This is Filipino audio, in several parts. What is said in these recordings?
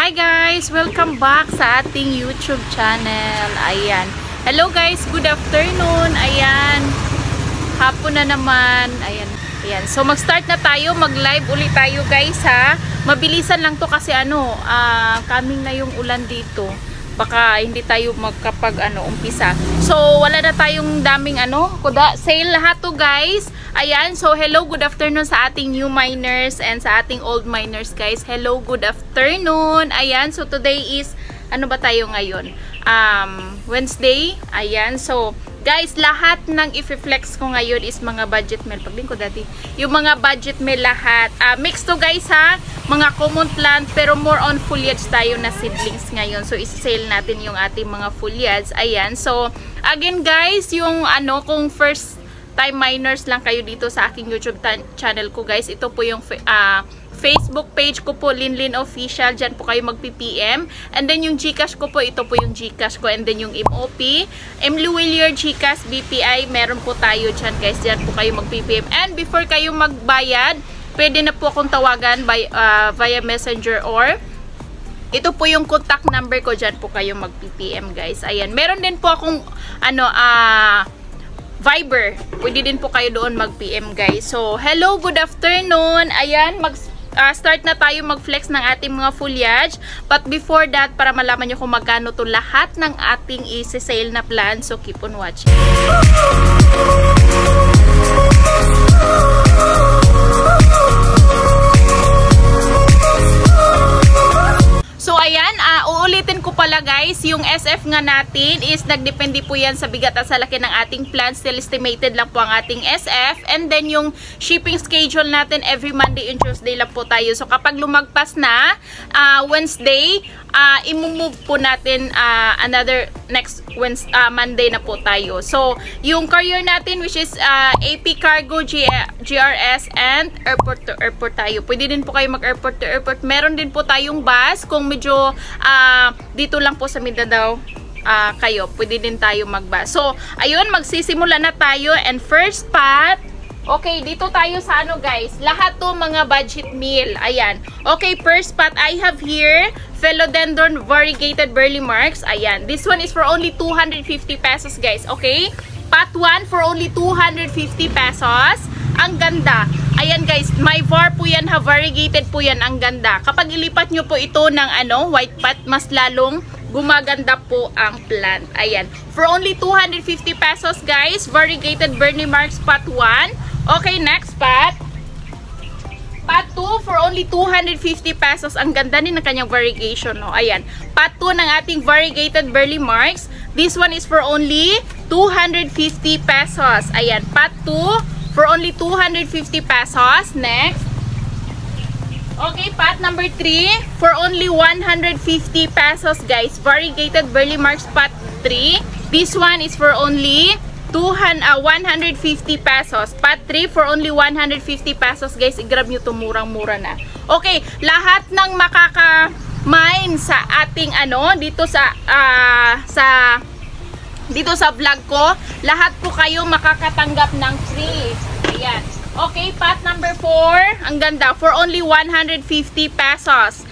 Hi guys! Welcome back sa ating YouTube channel. Ayan. Hello guys! Good afternoon. Ayan. Hapon na naman. Ayan. Ayan. So mag-start na tayo. Mag-live ulit tayo guys ha. Mabilisan lang to kasi coming na yung ulan dito. Baka hindi tayo umpisa. So wala na tayong daming sale lahat to guys. Ayan, so hello, good afternoon sa ating new miners and sa ating old miners guys. Hello, good afternoon. Ayan, so today is ano ba tayo ngayon? Wednesday. Ayan, so guys, lahat ng i-flex ko ngayon is mga budget meal. Pagling ko dati. Yung mga budget meal lahat. Mix to guys ha. Mga common plant pero more on foliage tayo na seedlings ngayon. So isi-sale natin yung ating mga foliage. Ayan, so again guys, yung kung first time miners lang kayo dito sa aking YouTube channel ko guys, ito po yung Facebook page ko po, Linlin Official. Diyan po kayo mag-PPM. And then yung Gcash ko po, ito po yung Gcash ko. And then yung MOP, Emluwilier, Gcash, BPI, meron po tayo dyan guys. Diyan po kayo mag-PPM. And before kayo magbayad, pwede na po akong tawagan via Messenger or ito po yung contact number ko. Diyan po kayo mag-PPM guys. Ayan. Meron din po akong Viber. Pwede din po kayo doon mag-PM guys. So, hello, good afternoon. Ayan, start na tayo mag-flex ng ating mga foliage. But before that, para malaman nyo kung magkano to lahat ng ating isi-sale na plan. So, keep on watching. So ayan, uulitin ko pala guys, yung SF nga natin is nagdepende po yan sa bigat at sa laki ng ating plant. Still estimated lang po ang ating SF. And then yung shipping schedule natin every Monday and Tuesday lang po tayo. So kapag lumagpas na Wednesday, i-move po natin another next Monday na po tayo. So yung carrier natin which is AP Cargo, GRS and airport to airport tayo. Pwede din po kayo mag-airport to airport. Meron din po tayong bus kung medyo dito lang po sa Mindanao kayo, pwede din tayo mag-bus. So ayun, magsisimula na tayo. And first part, okay, dito tayo sa guys, lahat to mga budget meal. Ayan, okay, first pot I have here Philodendron variegated burley marks. Ayan, this one is for only 250 pesos guys. Okay, pot 1 for only 250 pesos. Ang ganda. Ayan guys, may var po yan ha, variegated po yan, ang ganda. Kapag ilipat nyo po ito ng white pot, mas lalong gumaganda po ang plant. Ayan, for only 250 pesos guys, variegated burley marks pot 1. Okay, next pot. Pot 2 for only 250 pesos. Ang ganda din ng kanyang variegation, no? Ayan, pot 2 ng ating variegated burley marks. This one is for only 250 pesos. Ayan, pot 2 for only 250 pesos. Next. Okay, pot number 3 for only 150 pesos guys. Variegated burley marks pot 3. This one is for only 150 pesos. Pot 3 for only 150 pesos guys. I-grab nyo to, murang-mura na. Okay, lahat ng makaka-mine sa ating dito sa vlog ko, lahat po kayo makakatanggap ng free. Ayan. Okay, pot number 4. Ang ganda. For only 150 pesos.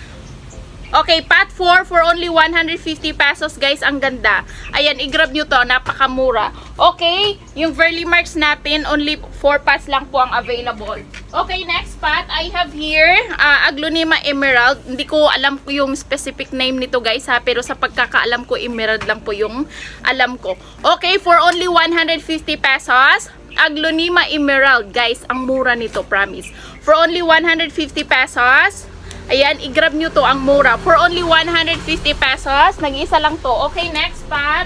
Okay, pot 4 for only 150 pesos guys. Ang ganda. Ayan, i-grab nyo to. Napakamura. Okay, yung burley marks natin, only 4 pots lang po ang available. Okay, next pot, I have here Aglonema Emerald. Hindi ko alam po yung specific name nito guys ha, pero sa pagkakaalam ko, emerald lang po yung alam ko. Okay, for only 150 pesos. Aglonema Emerald guys, ang mura nito, promise. For only 150 pesos. Ayan, i-grab nyo to, ang mura. For only 150 pesos. Nag-isa lang to. Okay, next pot.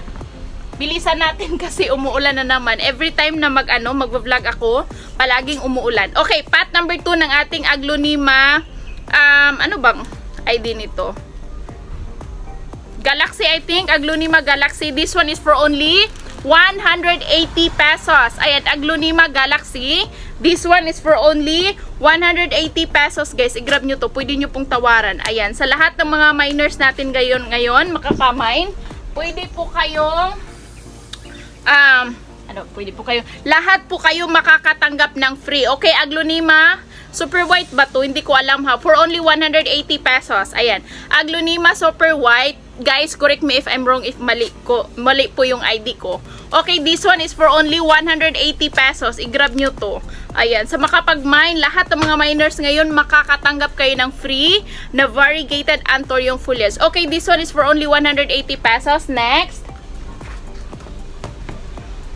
Bilisan natin kasi umuulan na naman. Every time na mag-vlog ako, palaging umuulan. Okay, pot number 2 ng ating Aglonema. Ano bang ID nito? Galaxy, I think. Aglonema Galaxy. This one is for only 180 pesos. Ayan, Aglonema Galaxy. This one is for only 180 pesos guys. I-grab nyo to. Pwede nyo pong tawaran. Ayan, sa lahat ng mga miners natin ngayon makaka-mine, pwede po kayong lahat po kayo makakatanggap ng free. Okay, Aglonema Super white ba to? Hindi ko alam ha. For only 180 pesos. Ayan. Aglonema super white. Guys, correct me if I'm wrong, if mali po yung ID ko. Okay, this one is for only 180 pesos. I-grab nyo to. Ayan. Sa makapag-mine, lahat ng mga miners ngayon makakatanggap kayo ng free na variegated Anthurium foliage. Okay, this one is for only 180 pesos. Next.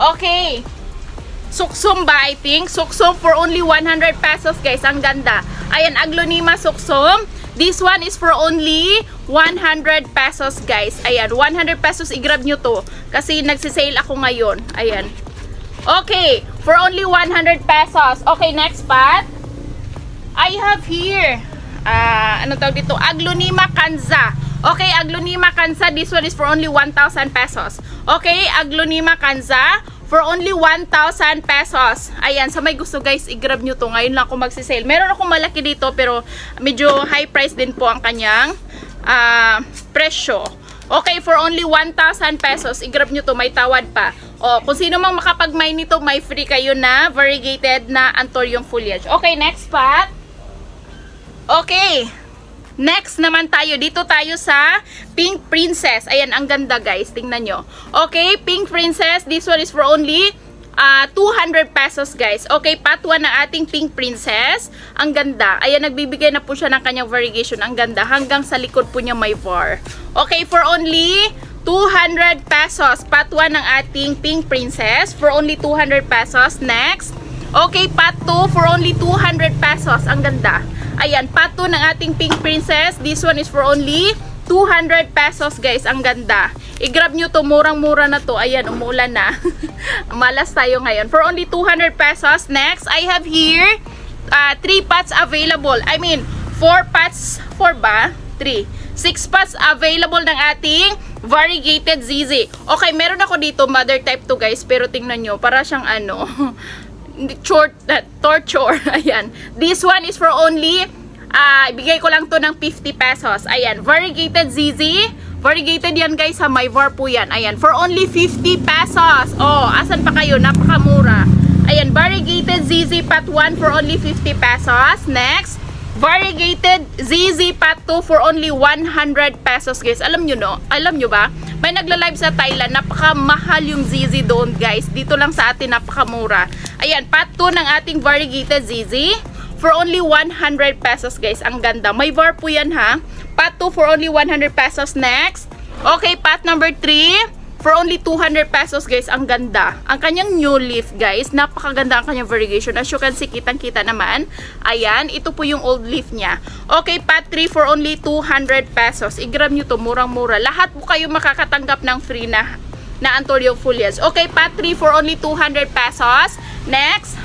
Okay. Suksum ba, I think? Suksum for only 100 pesos, guys. Ang ganda. Ayan, Aglonema suksum. This one is for only 100 pesos, guys. Ayan, 100 pesos. I-grab nyo to. Kasi nagsisale ako ngayon. Ayan. Okay, for only 100 pesos. Okay, next pot. I have here, ano tawag dito? Aglonema canza. Okay, Aglonema canza. This one is for only 1,000 pesos. Okay, Aglonema canza. For only 1,000 pesos. Ayan, sa may gusto guys, i-grab nyo to. Ngayon lang ako magsisale. Meron akong malaki dito pero medyo high price din po ang kanyang presyo. Okay, for only 1,000 pesos, i-grab nyo to. May tawad pa. O, kung sino mang makapag-mine nito, may free kayo na variegated na Anthurium foliage. Okay, next pot. Okay. Next naman tayo, dito tayo sa Pink Princess. Ayan, ang ganda guys, tingnan nyo. Okay, Pink Princess, this one is for only 200 pesos guys. Okay, part 1 ng ating Pink Princess. Ang ganda. Ayan, nagbibigay na po siya ng kanyang variegation. Ang ganda, hanggang sa likod po niya may var. Okay, for only 200 pesos. Part 1 ng ating Pink Princess. For only 200 pesos. Next. Okay, part 2 for only 200 pesos. Ang ganda. Ayan, part 2 ng ating Pink Princess. This one is for only 200 pesos guys. Ang ganda. I-grab nyo to. Murang-mura na to. Ayan, umuulan na. Malas tayo ngayon. For only 200 pesos. Next, I have here 3 pots available. I mean, 4 pots. 4 ba? 3. 6 pots available ng ating variegated ZZ. Okay, meron ako dito. Mother type to guys. Pero tingnan nyo. Para siyang ano... torture. Ayan. This one is for only ibigay ko lang to ng 50 pesos. Ayan. Variegated ZZ. Variegated yan guys ha. May var po yan. Ayan. For only 50 pesos. Oh, asan pa kayo? Napakamura. Ayan. Variegated ZZ Pot 1 for only 50 pesos. Next. Variegated ZZ Pot 2 for only 100 pesos guys. Alam nyo no? Alam nyo ba? May nagla-live sa Thailand. Napakamahal yung ZZ doon guys. Dito lang sa atin napakamura. Ayan, part 2 ng ating variegated ZZ for only 100 pesos guys. Ang ganda. May var po yan ha. Part 2 for only 100 pesos. Next. Okay, part number 3 for only 200 pesos guys. Ang ganda. Ang kanyang new leaf guys. Napakaganda ang kanyang variegation. As you can see, kitang-kita naman. Ayan, ito po yung old leaf niya. Okay, part 3 for only 200 pesos. I-grab nyo to. Murang-mura. Lahat po kayo makakatanggap ng free na Anthurium foliage. Okay, part 3 for only 200 pesos. Next.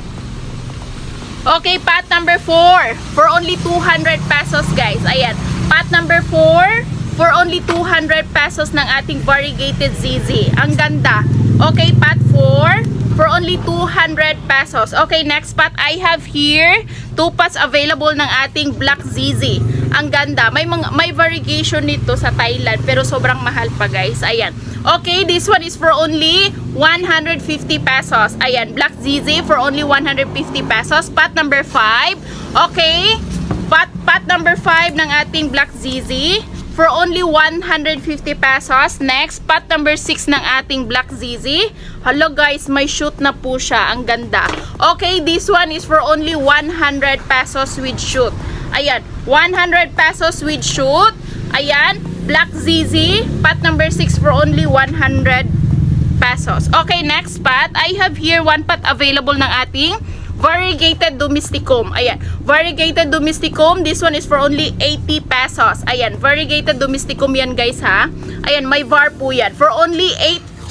Okay, pot number 4 for only 200 pesos guys. Ayan, pot number 4 for only 200 pesos ng ating variegated ZZ. Ang ganda. Okay, pot 4 for only 200 pesos. Okay, next pot I have here 2 pots available ng ating black ZZ. Ang ganda. May variegation nito sa Thailand pero sobrang mahal pa guys. Ayan. Okay, this one is for only 150 pesos. Ayan, black ZZ for only 150 pesos. Pot number 5. Okay, pot number 5 ng ating black ZZ for only 150 pesos. Next, pot number 6 ng ating black ZZ. Hello guys, may shoot na po siya. Ang ganda. Okay, this one is for only 100 pesos with shoot. Ayan, 100 pesos with shoot. Ayan, black ZZ, pot number 6 for only 100 pesos. Okay, next pot. I have here 1 pot available ng ating variegated domesticum. Ayan, variegated domesticum. This one is for only 80 pesos. Ayan, variegated domesticum yan guys ha. Ayan, may var po yan. For only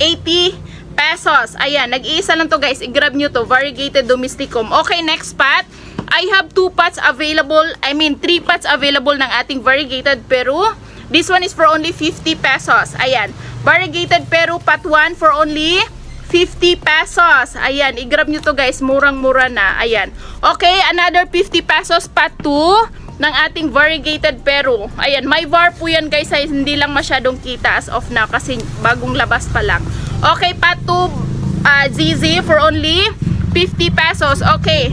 80 pesos. Ayan, nag-iisa lang to guys. I-grab nyo to, variegated domesticum. Okay, next pot. I have 2 pots available. I mean, 3 pots available ng ating variegated Peru. This one is for only 50 pesos. Ayan. Variegated Peru pot 1 for only 50 pesos. Ayan. I-grab nyo to guys. Murang-mura na. Ayan. Okay. Another 50 pesos pot 2 ng ating variegated Peru. Ayan. May var po yan guys. Ay, hindi lang masyadong kita as of now kasi bagong labas pa lang. Okay. Pot 2 ZZ for only 50 pesos. Okay.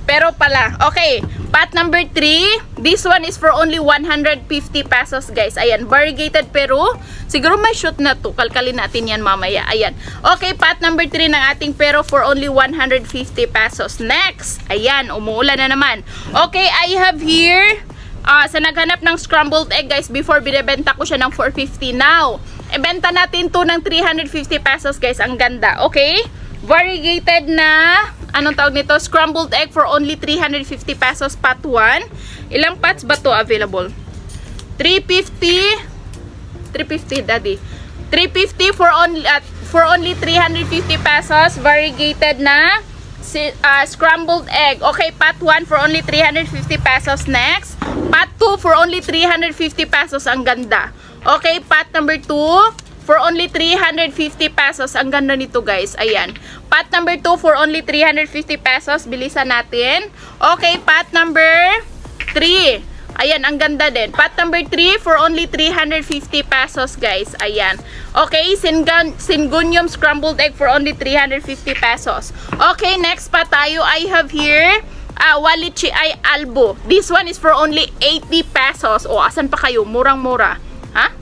Pero pala. Okay, pot number 3. This one is for only 150 pesos, guys. Ayan, variegated Peru. Siguro may shoot na to. Kalkalin natin yan mamaya. Ayan. Okay, pot number 3 ng ating Peru for only 150 pesos. Next. Ayan, umuulan na naman. Okay, I have here, sa naghanap ng scrambled egg, guys, before binibenta ko siya ng 450. Now, ibenta natin to ng 350 pesos, guys. Ang ganda. Okay? Variegated na, anong tawag nito? Scrambled egg for only 350 pesos, pot 1. Ilang pots ba to available? 350, daddy. 350 for only 350 pesos, variegated na scrambled egg. Okay, pot 1 for only 350 pesos. Next, pot 2 for only 350 pesos. Ang ganda. Okay, pot number 2 for only 350 pesos. Ang ganda nito, guys. Ayan. Pot number 2 for only 350 pesos. Bilisan natin. Okay, pot number 3. Ayan, ang ganda din. Pot number 3 for only 350 pesos, guys. Ayan. Okay, Syngonium scrambled egg for only 350 pesos. Okay, next pa tayo. I have here Walichi ay Albo. This one is for only 80 pesos. O, asan pa kayo? Murang-mura. Ha?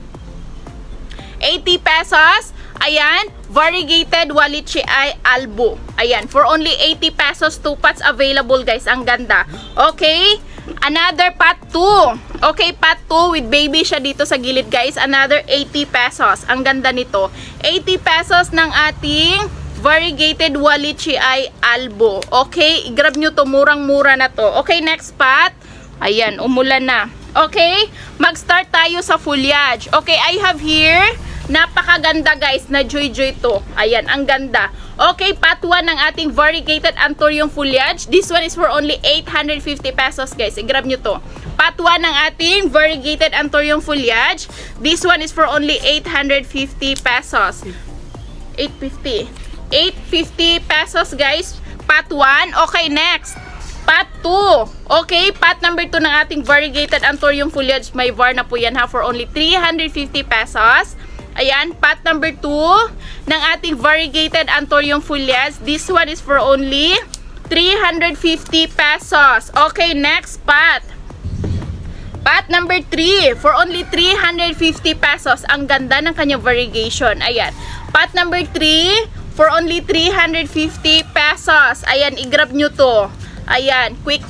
80 pesos. Ayan, variegated Walichi ay Albo. Ayan, for only 80 pesos, 2 pots available, guys. Ang ganda. Okay, another pot 2. Okay, pot 2 with baby siya dito sa gilid, guys. Another 80 pesos. Ang ganda nito. 80 pesos ng ating variegated Walichi ay Albo. Okay, i-grab nyo to. Murang-mura na to. Okay, next pot. Ayan, umulan na. Okay, mag-start tayo sa foliage. Okay, I have here, napakaganda, guys, na joy-joy to. Ayan, ang ganda. Okay, pot 1 ng ating variegated Anthurium foliage. This one is for only 850 pesos, guys. I-grab nyo to. Pot 1 ng ating variegated Anthurium foliage. This one is for only 850 pesos. 850 pesos, guys. Pot 1. Okay, next. Pot 2. Okay, pot number 2 ng ating variegated Anthurium foliage. May var na po yan, ha, for only 350 pesos. Ayan, pot number 2 ng ating variegated Anthurium foliage. This one is for only 350 pesos. Okay, next pot. Pot number 3 for only 350 pesos. Ang ganda ng kanyang variegation. Ayan, pot number 3 for only 350 pesos. Ayan, i-grab nyo to. Ayan, quick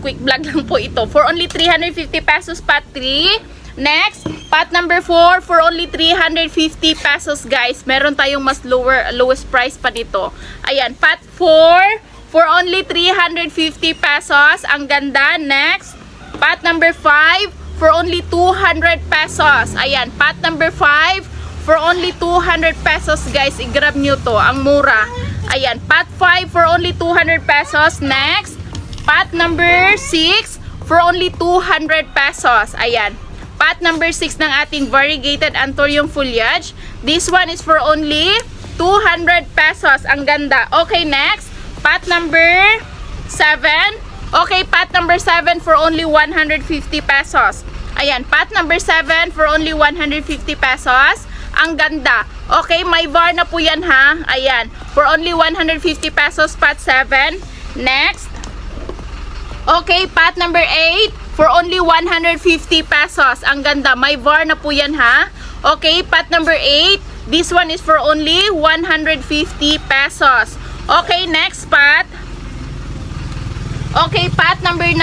quick vlog lang po ito. For only 350 pesos, pot 3. Next, pot number 4 for only 350 pesos, guys. Meron tayong mas lowest price pa dito. Ayan, pot 4 for only 350 pesos. Ang ganda. Next, pot number 5 for only 200 pesos. Ayan, pot number 5 for only 200 pesos, guys. I-grab nyo to. Ang mura. Ayan, pot 5 for only 200 pesos. Next, pot number 6 for only 200 pesos. Ayan, pot number 6 ng ating variegated Anthurium foliage. This one is for only 200 pesos. Ang ganda. Okay, next, pot number 7. Okay, pot number 7 for only 150 pesos. Ayan, pot number 7 for only 150 pesos. Ang ganda. Okay, may var na po yan, ha. Ayan, for only 150 pesos, pot 7. Next. Okay, pot number 8 for only 150 pesos. Ang ganda. May var na po yan, ha. Okay, pot number 8. This one is for only 150 pesos. Okay, next pot. Okay, pot number 9.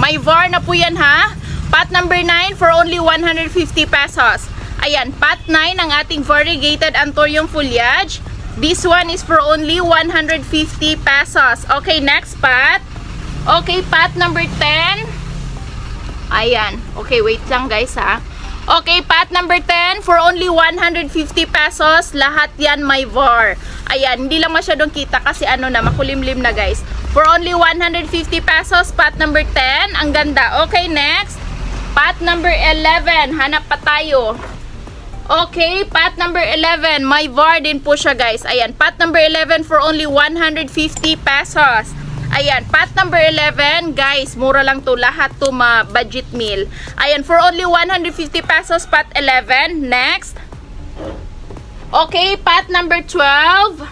May var na po yan, ha. Pot number 9 for only 150 pesos. Ayan, pot 9 ang ating variegated Anthurium foliage. This one is for only 150 pesos. Okay, next pot. Okay, pot number 10. Ayan. Okay, wait lang, guys, ha. Okay, pot number 10 for only 150 pesos. Lahat yan may var. Ayan, hindi lang masyadong kita kasi ano na, makulimlim na, guys. For only 150 pesos, pot number 10. Ang ganda. Okay, next. Pot number 11. Hanap pa tayo. Okay, pot number 11. May var din po siya, guys. Ayan, pot number 11 for only 150 pesos. Ayan, pot number 11, guys, mura lang to. Lahat to ma-budget meal. Ayan, for only 150 pesos, pot 11. Next. Okay, pot number 12.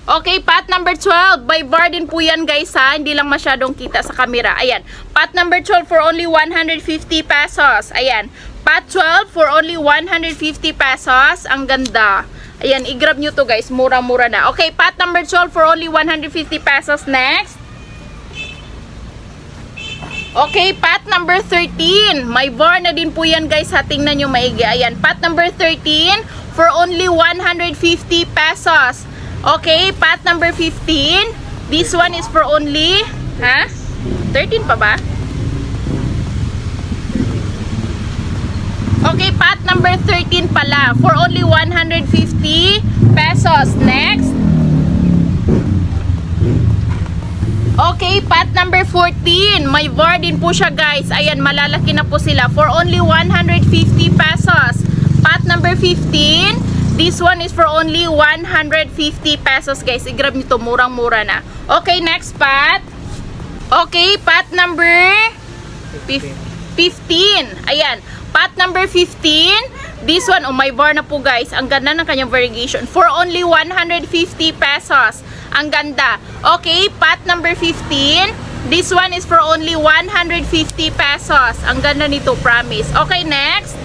Okay, pot number 12. By VAR din po yan guys ha. Hindi lang masyadong kita sa camera. Ayan. Pot number 12 for only 150 pesos. Ayan. Pot 12 for only 150 pesos. Ang ganda. Ayan, i-grab nyo to guys. Mura-mura na. Okay, pot number 12 for only 150 pesos. Next. Okay, pot number 13. May VAR na din po yan guys ha. Tingnan nyo maigi. Ayan, pot number 13 for only 150 pesos. Okay, pot number 15. This one is for only, 13 pa ba? Okay, pot number 13 pala. For only 150 pesos. Next. Okay, pot number 14. May VAR din po siya guys. Ayan, malalaki na po sila. For only 150 pesos. Pot number 15. This one is for only 150 pesos guys. I-grab nyo to. Murang-mura na. Okay, next pot. Okay, pot number 15. Ayan. Pot number 15. This one, oh my VAR na po guys. Ang ganda ng kanyang variegation. For only 150 pesos. Ang ganda. Okay, pot number 15. This one is for only 150 pesos. Ang ganda nito, promise. Okay, next.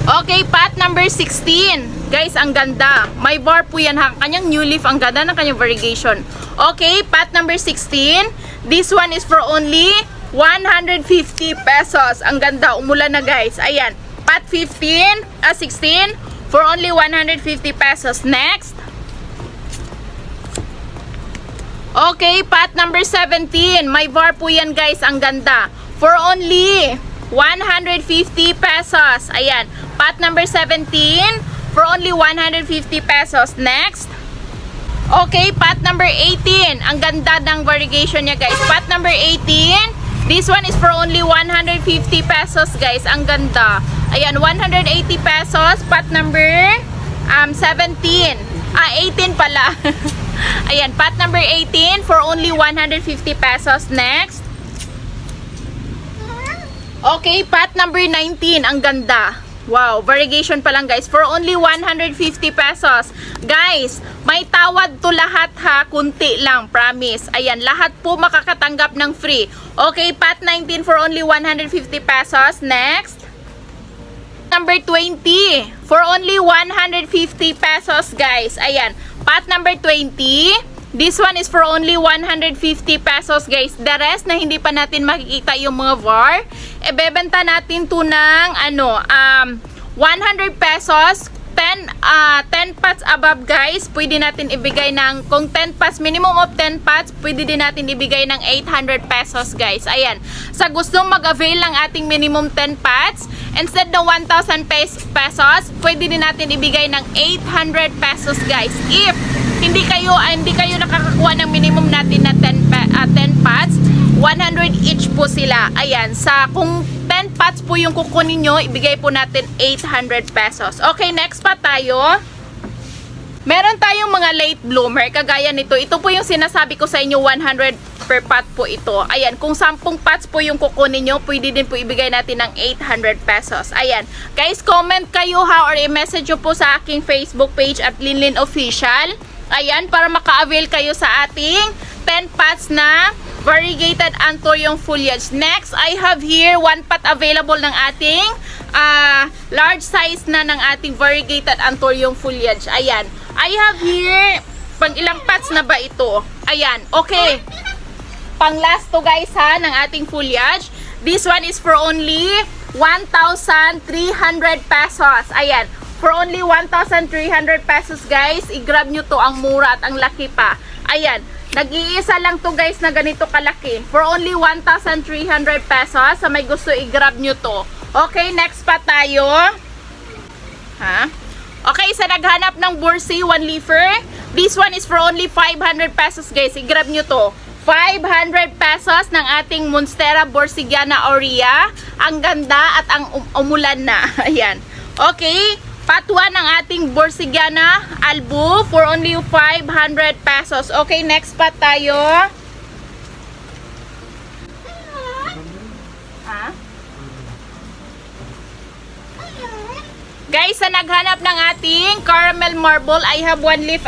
Okay, pot number 16. Guys, ang ganda. May VAR po yan ha. Kanyang new leaf. Ang ganda ng kanyang variegation. Okay, pot number 16. This one is for only 150 pesos. Ang ganda. Umulan na guys. Ayan. Pot 16 for only 150 pesos. Next. Okay, pot number 17. May VAR po yan guys. Ang ganda. For only 150 pesos. Ayan. Pot number 17 for only 150 pesos. Next. Okay, pot number 18. Ang ganda ng variegation niya guys. Pot number 18. This one is for only 150 pesos guys. Ang ganda. Ayan, 180 pesos. Pot number 17. 18 pala. Ayan, pot number 18 for only 150 pesos. Next. Okay, pot number 19. Ang ganda. Wow, variegation pa lang guys. For only 150 pesos. Guys, may tawad to lahat ha. Kunti lang, promise. Ayan, lahat po makakatanggap ng free. Okay, pot 19 for only 150 pesos. Next. Number 20. For only 150 pesos guys. Ayan, pot number 20. This one is for only 150 pesos guys. The rest na hindi pa natin makikita yung mga VAR, ebebenta natin to ng 100 pesos. 10 pots above guys, pwede natin ibigay ng, kung 10 pots, minimum of 10 pots, pwede din natin ibigay ng 800 pesos guys. Ayan, sa gustong mag-avail ng ating minimum 10 pots, instead ng 1,000 pesos, pwede din natin ibigay ng 800 pesos guys. If hindi kayo nakakakuha ng minimum natin na 10 pots, 100 each po sila. Ayan, sa kung 10 pots po yung kukunin nyo, ibigay po natin 800 pesos. Okay, next pa tayo. Meron tayong mga late bloomer, kagaya nito. Ito po yung sinasabi ko sa inyo, 100 per pot po ito. Ayan, kung 10 pots po yung kukunin nyo, pwede din po ibigay natin ng 800 pesos. Ayan, guys, comment kayo ha, or i-message nyo po sa aking Facebook page at Linlin Official. Ayan, para maka-avail kayo sa ating 10 pots na variegated Anthurium foliage. Next, I have here 1 pot available ng ating large size na ng ating variegated Anthurium foliage. Ayan, I have here, pang ilang pots na ba ito? Ayan, okay. Pang last to guys ha, ng ating foliage. This one is for only 1,300 pesos. Ayan, for only 1,300 pesos guys. I-grab nyo to, ang mura at ang laki pa. Ayan, nag-iisa lang to guys na ganito kalaki. For only 1,300 pesos. Sa may gusto, i-grab nyo to. Okay, next pa tayo. Okay, sa naghanap ng Bursi 1 leafer, this one is for only 500 pesos guys. I-grab nyo to. 500 pesos ng ating Monstera Borsigiana aurea. Ang ganda at ang umulan na. Ayan. Okay, Pat 1 ng ating Borsigiana albu for only 500 pesos. Okay, next pa tayo. Guys, sa naghanap ng ating caramel marble, I have 1 leaf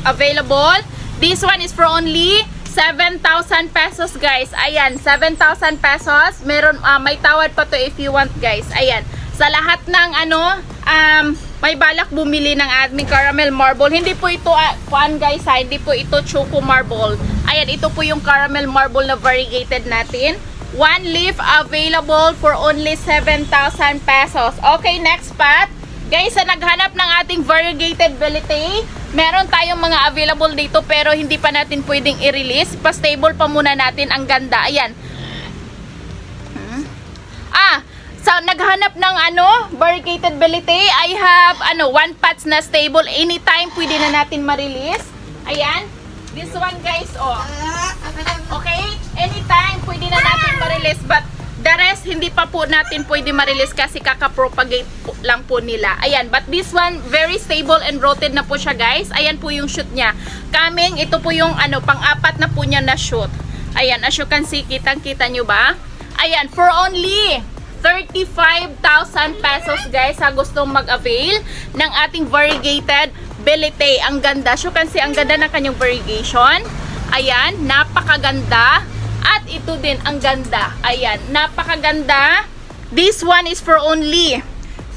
available. This one is for only 7,000 pesos, guys. Ayan, 7,000 pesos. Meron, may tawad pa to if you want, guys. Ayan. Sa lahat ng may balak bumili ng aming caramel marble. Hindi po ito, guys, hindi po ito choco marble. Ayan, ito po yung caramel marble na variegated natin. 1 leaf available for only 7,000 pesos. Okay, next part. Guys, sa naghanap ng ating variegated bilite, meron tayong mga available dito pero hindi pa natin pwedeng i-release. Pa-stable pa muna natin. Ang ganda. Ayan. Sa naghanap ng variegated bilite, I have 1 patch na stable. Anytime pwede na natin ma-release. Ayan. This one, guys, okay? Anytime pwede na natin ma-release, but the rest, hindi pa po natin pwede ma-release kasi kaka-propagate lang po nila. Ayan, but this one, very stable and rooted na po siya, guys. Ayan po yung shoot niya. Coming, ito po yung pang-apat na po niya na shoot. Ayan, as you can see, kitang-kita nyo ba? Ayan, for only 35,000 pesos, guys, sa gustong mag-avail ng ating variegated bilite. Ang ganda. As you can see, ang ganda ng kanyang variegation. Ayan, napakaganda. At ito din, ang ganda. Ayan, napakaganda. This one is for only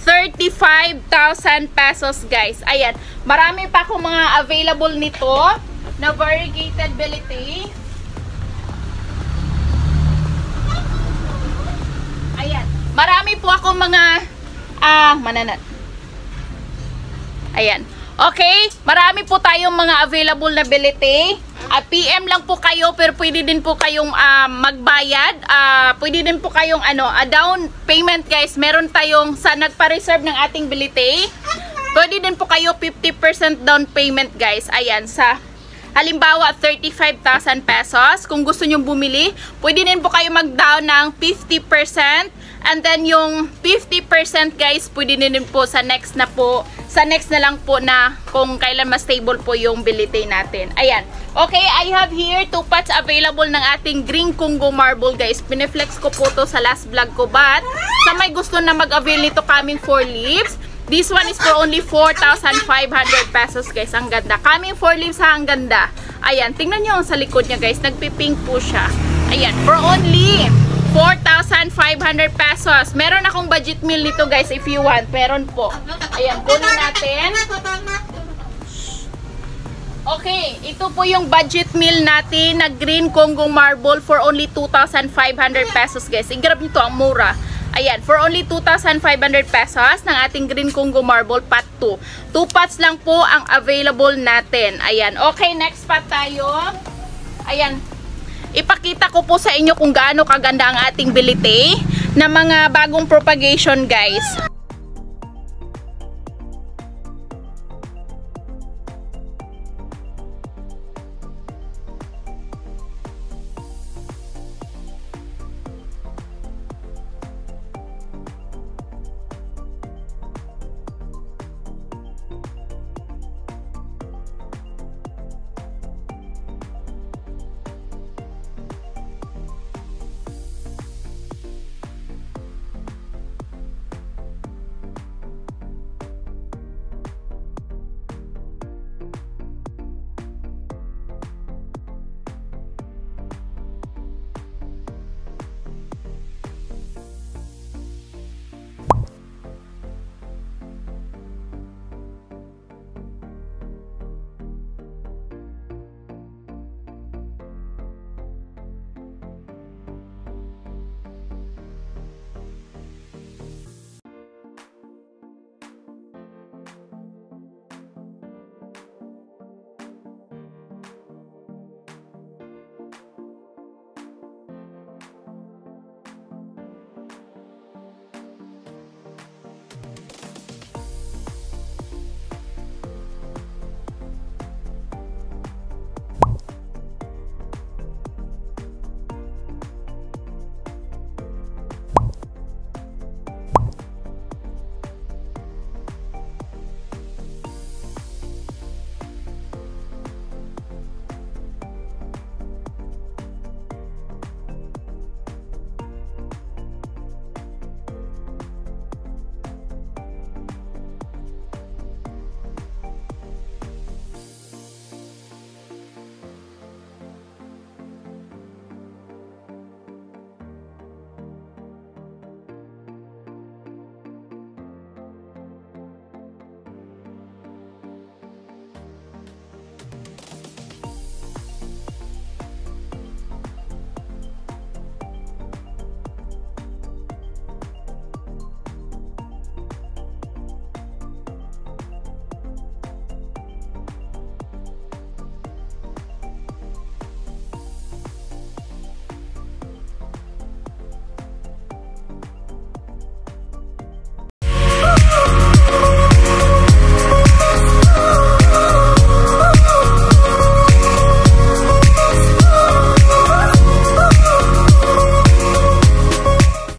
35,000 pesos, guys. Ayan, marami pa akong mga available nito na variegated bilite. Ayan, marami po akong mga mananat. Ayan. Okay, marami po tayong mga available na bilite. PM lang po kayo, pero pwede din po kayong magbayad. Pwede din po kayong down payment, guys. Meron tayong sa nagpa-reserve ng ating bilite. Pwede din po kayo 50% down payment, guys. Ayan, sa halimbawa 35,000 pesos. Kung gusto nyo bumili, pwede din po kayo mag-down ng 50%. And then yung 50%, guys, pwede din po sa next na po. Sa next na lang po na kung kailan mas stable po yung bilite natin. Ayan. Okay, I have here 2 pots available ng ating green Congo marble, guys. Pineflex ko po to sa last vlog ko. But sa may gusto na mag-avail nito coming 4 leaves, this one is for only 4,500 pesos, guys. Ang ganda. Coming 4 leaves, ha, ang ganda. Ayan, tingnan nyo sa likod niya, guys. Nagpipink po siya. Ayan, for only 4,500 pesos. Meron akong budget meal nito, guys, if you want. Meron po. Ayan, kunin natin. Okay, ito po yung budget meal natin na green Congo marble for only 2,500 pesos, guys. I-grab nyo to, ang mura. Ayan, for only 2,500 pesos ng ating green Congo marble pot 2. 2 pots lang po ang available natin. Ayan, okay, next pot tayo. Ayan. Ipakita ko po sa inyo kung gaano kaganda ang ating bilite na mga bagong propagation, guys.